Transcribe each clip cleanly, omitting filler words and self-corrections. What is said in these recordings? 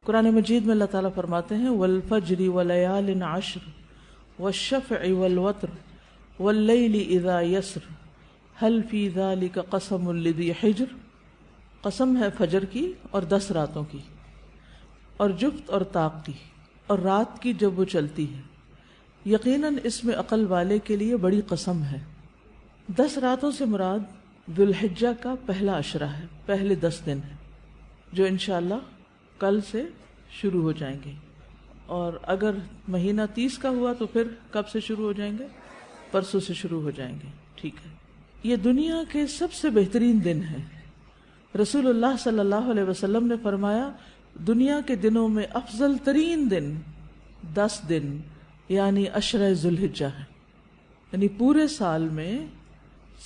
قرآن مجید میں اللہ تعالیٰ فرماتے ہیں والفجر وليال عشر والشفع والوتر واللیل اذا یسر هل فی ذلک قسم لذی حجر. قسم ہے فجر کی اور 10 راتوں کی اور جفت اور طاق کی اور رات کی جب وہ چلتی ہے، یقیناً اس میں عقل والے کے لیے بڑی قسم ہے. 10 راتوں سے مراد ذو الحجہ کا پہلا عشرہ ہے، پہلے 10 دن ہیں جو انشاءاللہ کل سے شروع ہو جائیں گے. اور اگر مہینہ 30 کا ہوا تو پھر کب سے شروع ہو جائیں گے؟ پرسوں سے شروع ہو جائیں گے. ٹھیک ہے، یہ دنیا کے سب سے بہترین دن ہیں. رسول اللہ صلی اللہ علیہ وسلم نے فرمایا دنیا کے دنوں میں افضل ترین دن 10 دن یعنی عشرہ ذو الحجہ ہے. یعنی پورے سال میں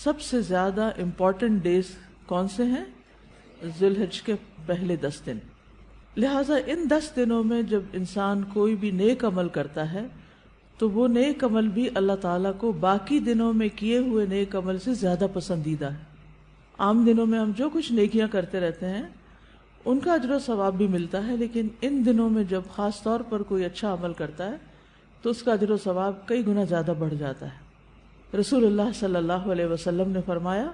سب سے زیادہ امپورٹنٹ ڈیز کون سے ہیں؟ ذو الحجہ کے پہلے 10 دن. لہٰذا ان 10 دنوں میں جب انسان کوئی بھی نیک عمل کرتا ہے تو وہ نیک عمل بھی اللہ تعالیٰ کو باقی دنوں میں کیے ہوئے نیک عمل سے زیادہ پسندیدہ ہے. عام دنوں میں ہم جو کچھ نیکیاں کرتے رہتے ہیں ان کا اجر و ثواب بھی ملتا ہے، لیکن ان دنوں میں جب خاص طور پر کوئی اچھا عمل کرتا ہے تو اس کا اجر و ثواب کئی گنا زیادہ بڑھ جاتا ہے. رسول اللہ صلی اللہ علیہ وسلم نے فرمایا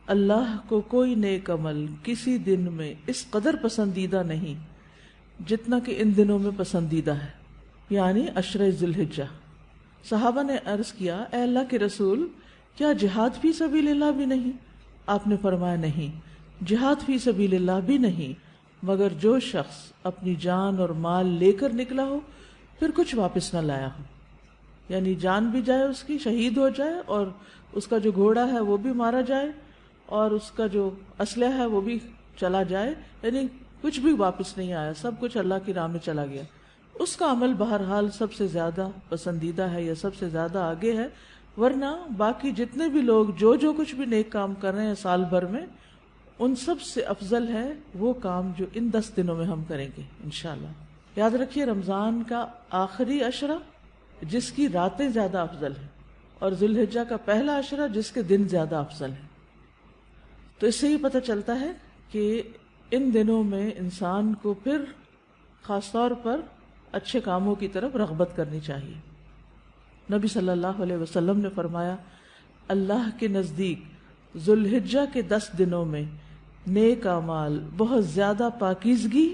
اللہ کو کوئی نیک عمل کسی دن میں اس قدر پسندیدہ نہیں جتنا کہ ان دنوں میں پسندیدہ ہے، یعنی عشرہ ذو الحجہ. صحابہ نے عرض کیا اے اللہ کے رسول، کیا جہاد فی سبیل اللہ بھی نہیں؟ آپ نے فرمایا نہیں، جہاد فی سبیل اللہ بھی نہیں، مگر جو شخص اپنی جان اور مال لے کر نکلا ہو پھر کچھ واپس نہ لایا ہو. یعنی جان بھی جائے، اس کی شہید ہو جائے، اور اس کا جو گھوڑا ہے وہ بھی مارا جائے، اور اس کا جو اسلحہ ہے وہ بھی چلا جائے، یعنی کچھ بھی واپس نہیں آیا، سب کچھ اللہ کی راہ میں چلا گیا. اس کا عمل بہرحال سب سے زیادہ پسندیدہ ہے یا سب سے زیادہ آگے ہے. ورنہ باقی جتنے بھی لوگ جو کچھ بھی نیک کام کر رہے ہیں سال بھر میں، ان سب سے افضل ہے وہ کام جو ان 10 دنوں میں ہم کریں گے انشاءاللہ. یاد رکھیے رمضان کا آخری عشرہ جس کی راتیں زیادہ افضل ہیں، اور ذو الحجہ کا پہلا عشرہ جس کے دن زیادہ افضل ہیں. تو اس سے یہ پتہ چلتا ہے کہ ان دنوں میں انسان کو پھر خاص طور پر اچھے کاموں کی طرف رغبت کرنی چاہیے. نبی صلی اللہ علیہ وسلم نے فرمایا اللہ کے نزدیک ذو الحجہ کے 10 دنوں میں نیک اعمال بہت زیادہ پاکیزگی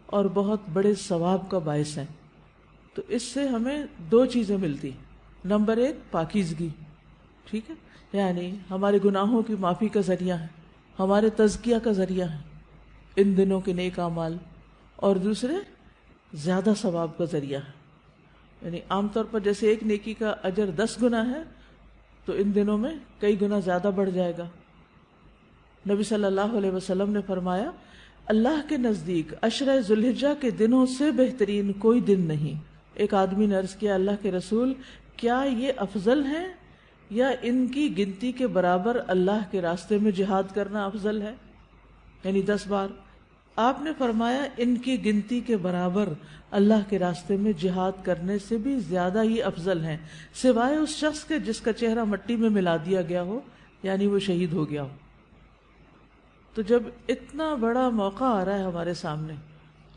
اور بہت بڑے ثواب کا باعث ہیں. تو اس سے ہمیں 2 چیزیں ملتی. نمبر 1 پاکیزگی، ٹھیک ہے، یعنی ہمارے گناہوں کی معافی کا ذریعہ ہے، ہمارے تزکیہ کا ذریعہ ہے ان دنوں کے نیک اعمال. اور دوسرے زیادہ ثواب کا ذریعہ ہے. یعنی عام طور پر جیسے ایک نیکی کا اجر 10 گنا ہے تو ان دنوں میں کئی گنا زیادہ بڑھ جائے گا. نبی صلی اللہ علیہ وسلم نے فرمایا اللہ کے نزدیک عشرہ ذو الحجہ کے دنوں سے بہترین کوئی دن نہیں. ایک آدمی نے عرض کیا اللہ کے رسول، کیا یہ افضل ہیں یا ان کی گنتی کے برابر اللہ کے راستے میں جہاد کرنا افضل ہے؟ یعنی 10 بار. آپ نے فرمایا ان کی گنتی کے برابر اللہ کے راستے میں جہاد کرنے سے بھی زیادہ ہی افضل ہیں، سوائے اس شخص کے جس کا چہرہ مٹی میں ملا دیا گیا ہو، یعنی وہ شہید ہو گیا ہو. تو جب اتنا بڑا موقع آ رہا ہے ہمارے سامنے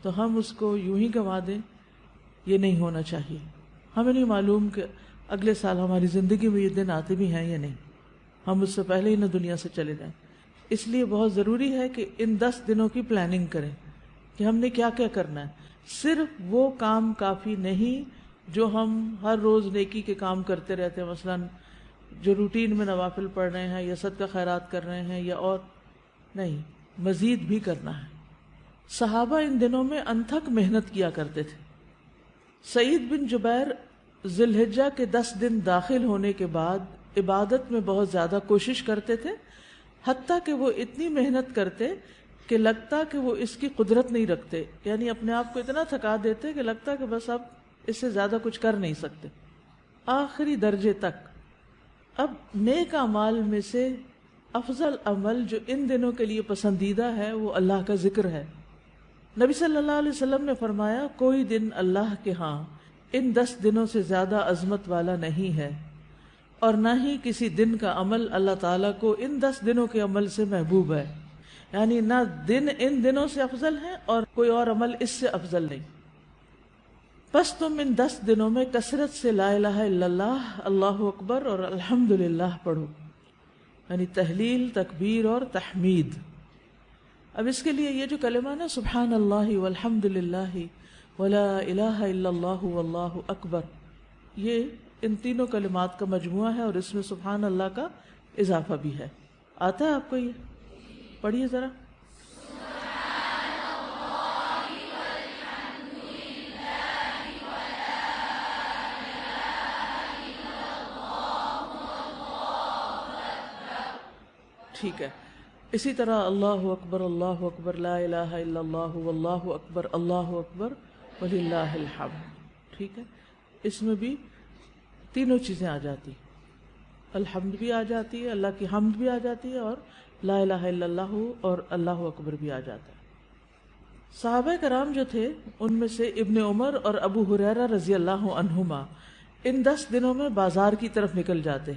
تو ہم اس کو یوں ہی گنوا دیں، یہ نہیں ہونا چاہیے. ہمیں نہیں معلوم کہ اگلے سال ہماری زندگی میں یہ دن آتے بھی ہیں یا نہیں، ہم اس سے پہلے ہی نہ دنیا سے چلے جائیں. اس لیے بہت ضروری ہے کہ ان 10 دنوں کی پلاننگ کریں کہ ہم نے کیا کیا کرنا ہے. صرف وہ کام کافی نہیں جو ہم ہر روز نیکی کے کام کرتے رہتے ہیں، مثلا جو روٹین میں نوافل پڑھ رہے ہیں یا صدقہ خیرات کر رہے ہیں، یا اور نہیں، مزید بھی کرنا ہے. صحابہ ان دنوں میں انتھک محنت کیا کرتے تھے. سعید بن جبیر ذو الحجہ کے 10 دن داخل ہونے کے بعد عبادت میں بہت زیادہ کوشش کرتے تھے، حتیٰ کہ وہ اتنی محنت کرتے کہ لگتا کہ وہ اس کی قدرت نہیں رکھتے، یعنی اپنے آپ کو اتنا تھکا دیتے کہ لگتا کہ بس اب اس سے زیادہ کچھ کر نہیں سکتے، آخری درجے تک. اب نیک اعمال میں سے افضل عمل جو ان دنوں کے لیے پسندیدہ ہے وہ اللہ کا ذکر ہے. نبی صلی اللہ علیہ وسلم نے فرمایا کوئی دن اللہ کے ہاں ان 10 دنوں سے زیادہ عظمت والا نہیں ہے، اور نہ ہی کسی دن کا عمل اللہ تعالیٰ کو ان 10 دنوں کے عمل سے محبوب ہے. یعنی نہ دن ان دنوں سے افضل ہیں اور کوئی اور عمل اس سے افضل نہیں. پس تم ان 10 دنوں میں کثرت سے لا الہ الا اللہ، اللہ اکبر اور الحمدللہ پڑھو، یعنی تہلیل، تکبیر اور تحمید. اب اس کے لیے یہ جو کلمہ نا سبحان اللہ والحمد للہ ولا الہ الا اللہ واللہ اکبر، یہ ان تینوں کلمات کا مجموعہ ہے اور اس میں سبحان اللہ کا اضافہ بھی ہے. آتا ہے آپ کو یہ؟ پڑھیے ذرا. ٹھیک ہے. اسی طرح اللہ اکبر لا الہ الا اللہ واللہ اکبر وللہ الحمد. ٹھیک ہے. اس میں بھی تینوں چیزیں آ جاتی، الحمد بھی آ جاتی ہے، اللہ کی حمد بھی آ جاتی ہے، اور لا الہ الا اللہ اور اللہ اکبر بھی آ جاتا ہے. صحابہ کرام جو تھے ان میں سے ابن عمر اور ابو ہریرہ رضی اللہ عنہما ان 10 دنوں میں بازار کی طرف نکل جاتے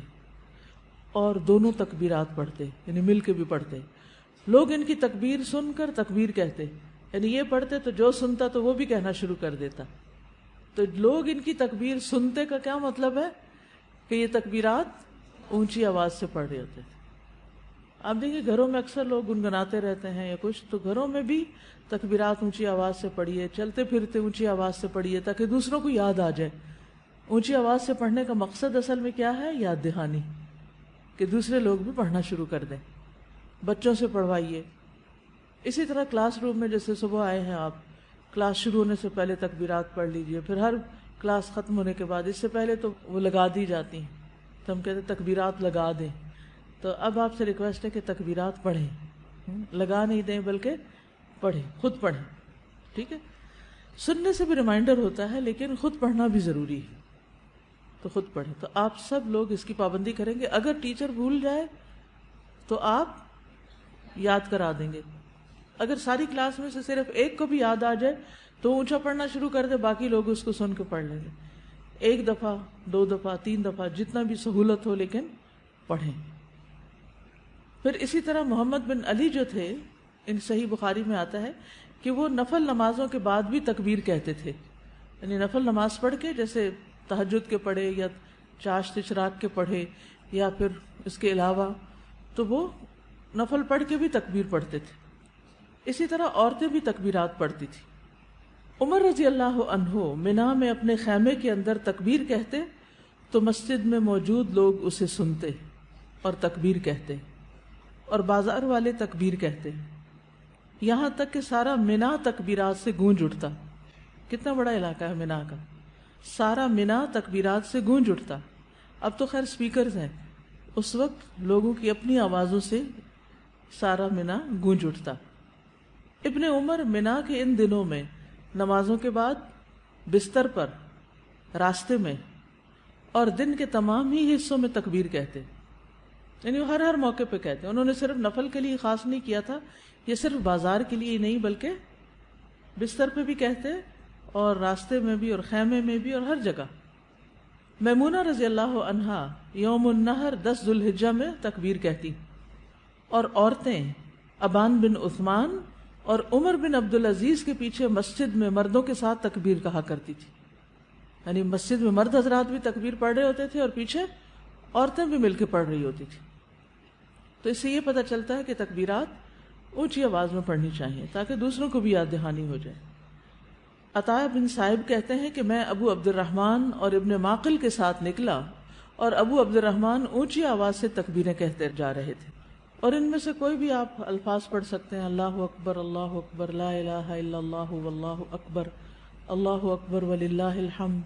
اور دونوں تکبیرات پڑھتے، یعنی مل کے بھی پڑھتے. لوگ ان کی تکبیر سن کر تکبیر کہتے، یعنی یہ پڑھتے تو جو سنتا تو وہ بھی کہنا شروع کر دیتا. تو لوگ ان کی تکبیر سنتے کا کیا مطلب ہے کہ یہ تکبیرات اونچی آواز سے پڑھ رہے ہوتے تھے. آپ دیکھیں گھروں میں اکثر لوگ گنگناتے رہتے ہیں یا کچھ، تو گھروں میں بھی تکبیرات اونچی آواز سے پڑھیے، چلتے پھرتے اونچی آواز سے پڑھیے تاکہ دوسروں کو یاد آ جائے. اونچی آواز سے پڑھنے کا مقصد اصل میں کیا ہے؟ یاد دہانی، کہ دوسرے لوگ بھی پڑھنا شروع کر دیں. بچوں سے پڑھوائیے. اسی طرح کلاس روم میں جیسے صبح آئے ہیں آپ، کلاس شروع ہونے سے پہلے تکبیرات پڑھ لیجئے، پھر ہر کلاس ختم ہونے کے بعد، اس سے پہلے تو وہ لگا دی جاتی ہیں تو ہم کہتے ہیں تکبیرات لگا دیں. تو اب آپ سے ریکویسٹ ہے کہ تکبیرات پڑھیں، لگا نہیں دیں بلکہ پڑھیں، خود پڑھیں. ٹھیک ہے. سننے سے بھی ریمائنڈر ہوتا ہے لیکن خود پڑھنا بھی ضروری ہے، تو خود پڑھیں. تو آپ سب لوگ اس کی پابندی کریں گے. اگر ٹیچر بھول جائے تو آپ یاد کرا دیں گے. اگر ساری کلاس میں سے صرف ایک کو بھی یاد آ جائے تو اونچا پڑھنا شروع کر دے، باقی لوگ اس کو سن کے پڑھ لیں گے. 1 دفعہ 2 دفعہ 3 دفعہ جتنا بھی سہولت ہو، لیکن پڑھیں. پھر اسی طرح محمد بن علی جو تھے، ان صحیح بخاری میں آتا ہے کہ وہ نفل نمازوں کے بعد بھی تکبیر کہتے تھے. یعنی نفل نماز پڑھ کے، جیسے تہجد کے پڑھے یا چاشت اشراق کے پڑھے یا پھر اس کے علاوہ، تو وہ نفل پڑھ کے بھی تکبیر پڑھتے تھے. اسی طرح عورتیں بھی تکبیرات پڑھتی تھی. عمر رضی اللہ عنہ منا میں اپنے خیمے کے اندر تکبیر کہتے تو مسجد میں موجود لوگ اسے سنتے اور تکبیر کہتے، اور بازار والے تکبیر کہتے، یہاں تک کہ سارا منا تکبیرات سے گونج اٹھتا. کتنا بڑا علاقہ ہے منا کا، سارا منا تکبیرات سے گونج اٹھتا. اب تو خیر سپیکرز ہیں، اس وقت لوگوں کی اپنی آوازوں سے سارا منا گونج اٹھتا. ابن عمر منا کے ان دنوں میں نمازوں کے بعد بستر پر، راستے میں اور دن کے تمام ہی حصوں میں تکبیر کہتے، یعنی وہ ہر موقع پہ کہتے. انہوں نے صرف نفل کے لیے خاص نہیں کیا تھا، یہ صرف بازار کے لیے ہی نہیں بلکہ بستر پہ بھی کہتے اور راستے میں بھی اور خیمے میں بھی اور ہر جگہ. میمونہ رضی اللہ عنہا یوم النحر 10 ذو الحجہ میں تکبیر کہتی، اور عورتیں ابان بن عثمان اور عمر بن عبدالعزیز کے پیچھے مسجد میں مردوں کے ساتھ تکبیر کہا کرتی تھی. یعنی مسجد میں مرد حضرات بھی تکبیر پڑھ رہے ہوتے تھے اور پیچھے عورتیں بھی مل کے پڑھ رہی ہوتی تھی. تو اس سے یہ پتہ چلتا ہے کہ تکبیرات اونچی آواز میں پڑھنی چاہیے تاکہ دوسروں کو بھی یاد دہانی ہو جائے. عطا بن صائب کہتے ہیں کہ میں ابو عبد الرحمن اور ابن معقل کے ساتھ نکلا اور ابو عبد الرحمن اونچی آواز سے تکبیریں کہتے جا رہے تھے، اور ان میں سے کوئی بھی آپ الفاظ پڑھ سکتے ہیں، اللہ اکبر لا الہ الا اللہ واللہ اکبر وللہ الحمد،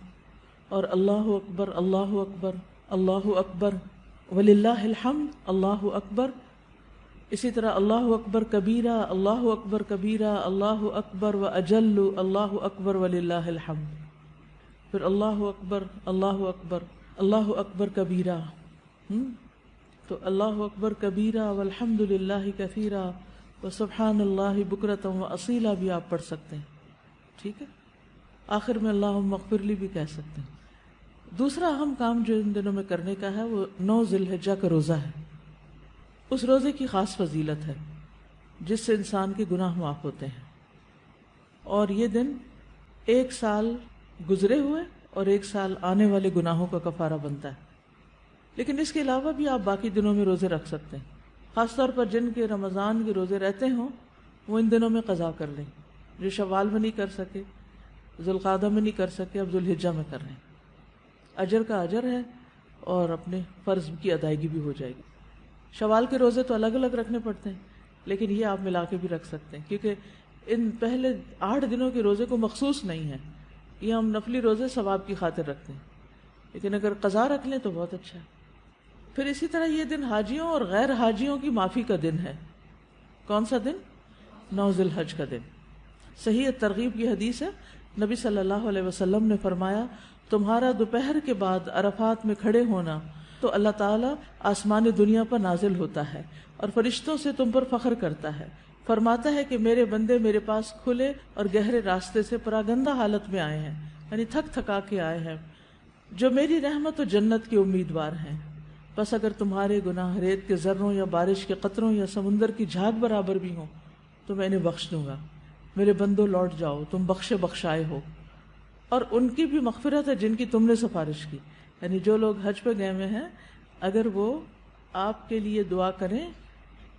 اور اللہ اکبر وللہ الحمد، اللہ اکبر. اسی طرح اللہ اکبر کبیرہ، اللہ اکبر و اجل، اللہ اکبر وللہ الحمد. پھر اللہ اکبر کبیرہ، تو اللہ اکبر کبیرہ والحمد للہ کثیرہ وسبحان اللہ بکرۃ و اصیلا بھی آپ پڑھ سکتے ہیں. ٹھیک ہے. آخر میں اللہم اغفر لی بھی کہہ سکتے ہیں. دوسرا اہم کام جو ان دنوں میں کرنے کا ہے وہ 9 ذی الحجہ کا روزہ ہے. اس روزے کی خاص فضیلت ہے. جس سے انسان کے گناہ معاف ہوتے ہیں، اور یہ دن 1 سال گزرے ہوئے اور 1 سال آنے والے گناہوں کا کفارہ بنتا ہے۔ لیکن اس کے علاوہ بھی آپ باقی دنوں میں روزے رکھ سکتے ہیں، خاص طور پر جن کے رمضان کے روزے رہتے ہوں وہ ان دنوں میں قضا کر لیں، جو شوال میں نہیں کر سکے، ذوالقعدہ میں نہیں کر سکے، اب ذوالحجہ میں کر لیں، اجر کا اجر ہے اور اپنے فرض کی ادائیگی بھی ہو جائے گی۔ شوال کے روزے تو الگ الگ رکھنے پڑتے ہیں، لیکن یہ آپ ملا کے بھی رکھ سکتے ہیں، کیونکہ ان پہلے 8 دنوں کے روزے کو مخصوص نہیں ہے، یہ ہم نفلی روزے ثواب کی خاطر رکھتے ہیں، لیکن اگر قضا رکھ لیں تو بہت اچھا ہے۔ پھر اسی طرح یہ دن حاجیوں اور غیر حاجیوں کی معافی کا دن ہے۔ کون سا دن؟ 9 ذی الحج کا دن۔ صحیح ترغیب کی حدیث ہے، نبی صلی اللہ علیہ وسلم نے فرمایا، تمہارا دوپہر کے بعد عرفات میں کھڑے ہونا تو اللہ تعالیٰ آسمان دنیا پر نازل ہوتا ہے اور فرشتوں سے تم پر فخر کرتا ہے، فرماتا ہے کہ میرے بندے میرے پاس کھلے اور گہرے راستے سے پراگندہ حالت میں آئے ہیں، یعنی تھک تھکا کے آئے ہیں، جو میری رحمت و جنت کے امیدوار ہیں، بس اگر تمہارے گناہ ریت کے ذروں یا بارش کے قطروں یا سمندر کی جھاگ برابر بھی ہوں تو میں انہیں بخش دوں گا۔ میرے بندوں لوٹ جاؤ، تم بخشے بخشائے ہو، اور ان کی بھی مغفرت ہے جن کی تم نے سفارش کی۔ یعنی جو لوگ حج پہ گئے ہوئے ہیں، اگر وہ آپ کے لیے دعا کریں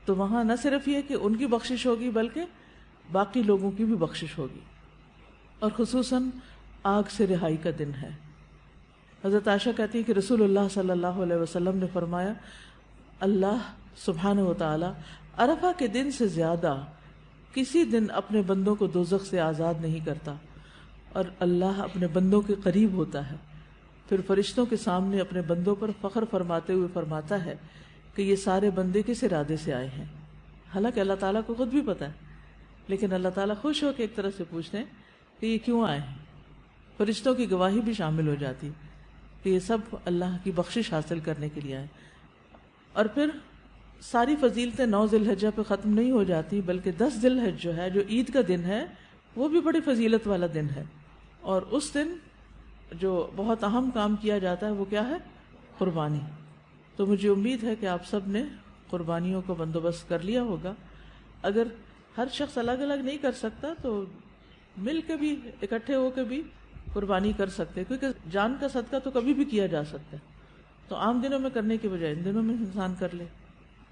تو وہاں نہ صرف یہ کہ ان کی بخشش ہوگی بلکہ باقی لوگوں کی بھی بخشش ہوگی، اور خصوصاً آگ سے رہائی کا دن ہے۔ حضرت عائشہ کہتی ہے کہ رسول اللہ صلی اللہ علیہ وسلم نے فرمایا، اللہ سبحانہ و تعالی عرفہ کے دن سے زیادہ کسی دن اپنے بندوں کو دوزخ سے آزاد نہیں کرتا، اور اللہ اپنے بندوں کے قریب ہوتا ہے، پھر فرشتوں کے سامنے اپنے بندوں پر فخر فرماتے ہوئے فرماتا ہے کہ یہ سارے بندے کس ارادے سے آئے ہیں۔ حالانکہ اللہ تعالیٰ کو خود بھی پتہ ہے، لیکن اللہ تعالیٰ خوش ہو کے ایک طرح سے پوچھتے ہیں کہ یہ کیوں آئے ہیں۔ فرشتوں کی گواہی بھی شامل ہو جاتی کہ یہ سب اللہ کی بخشش حاصل کرنے کے لیے آئے۔ اور پھر ساری فضیلتیں 9 ذی الحجہ پہ ختم نہیں ہو جاتی، بلکہ 10 ذی الحجہ جو ہے، جو عید کا دن ہے، وہ بھی بڑی فضیلت والا دن ہے، اور اس دن جو بہت اہم کام کیا جاتا ہے وہ کیا ہے؟ قربانی۔ تو مجھے امید ہے کہ آپ سب نے قربانیوں کا بندوبست کر لیا ہوگا۔ اگر ہر شخص الگ الگ نہیں کر سکتا تو مل کے بھی، اکٹھے ہو کے بھی قربانی کر سکتے، کیونکہ جان کا صدقہ تو کبھی بھی کیا جا سکتا ہے۔ تو عام دنوں میں کرنے کی بجائے ان دنوں میں انسان کر لے،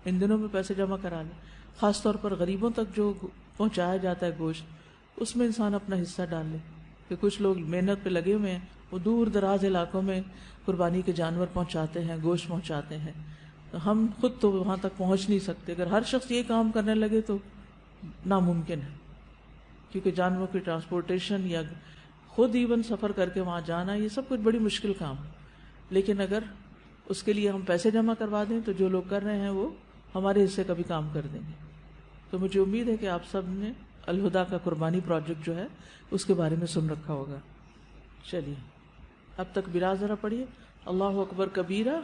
ان دنوں میں پیسے جمع کرا لے، خاص طور پر غریبوں تک جو پہنچایا جاتا ہے گوشت، اس میں انسان اپنا حصہ ڈال لے، کہ کچھ لوگ محنت پہ لگے ہوئے ہیں، وہ دور دراز علاقوں میں قربانی کے جانور پہنچاتے ہیں، گوشت پہنچاتے ہیں، تو ہم خود تو وہاں تک پہنچ نہیں سکتے۔ اگر ہر شخص یہ کام کرنے لگے تو ناممکن ہے، کیونکہ جانوروں کی ٹرانسپورٹیشن یا خود ایون سفر کر کے وہاں جانا، یہ سب کچھ بڑی مشکل کام ہے۔ لیکن اگر اس کے لیے ہم پیسے جمع کروا دیں تو جو لوگ کر رہے ہیں وہ ہمارے حصے کا بھی کام کر دیں گے۔ تو مجھے امید ہے کہ آپ سب نے الہدا کا قربانی پروجیکٹ جو ہے اس کے بارے میں سن رکھا ہوگا۔ چلیے اب تک تکبیرات ذرا پڑھیے۔ اللہ اکبر کبیرہ،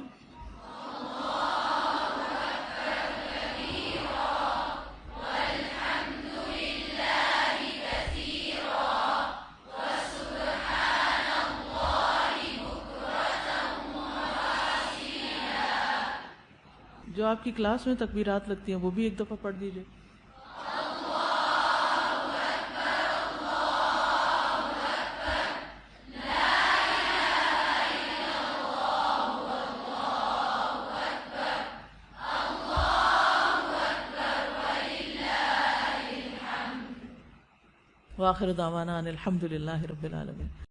جو آپ کی کلاس میں تکبیرات لگتی ہیں وہ بھی ایک دفعہ پڑھ دیجیے۔ وآخر دعوانا ان الحمد للہ رب العالمین۔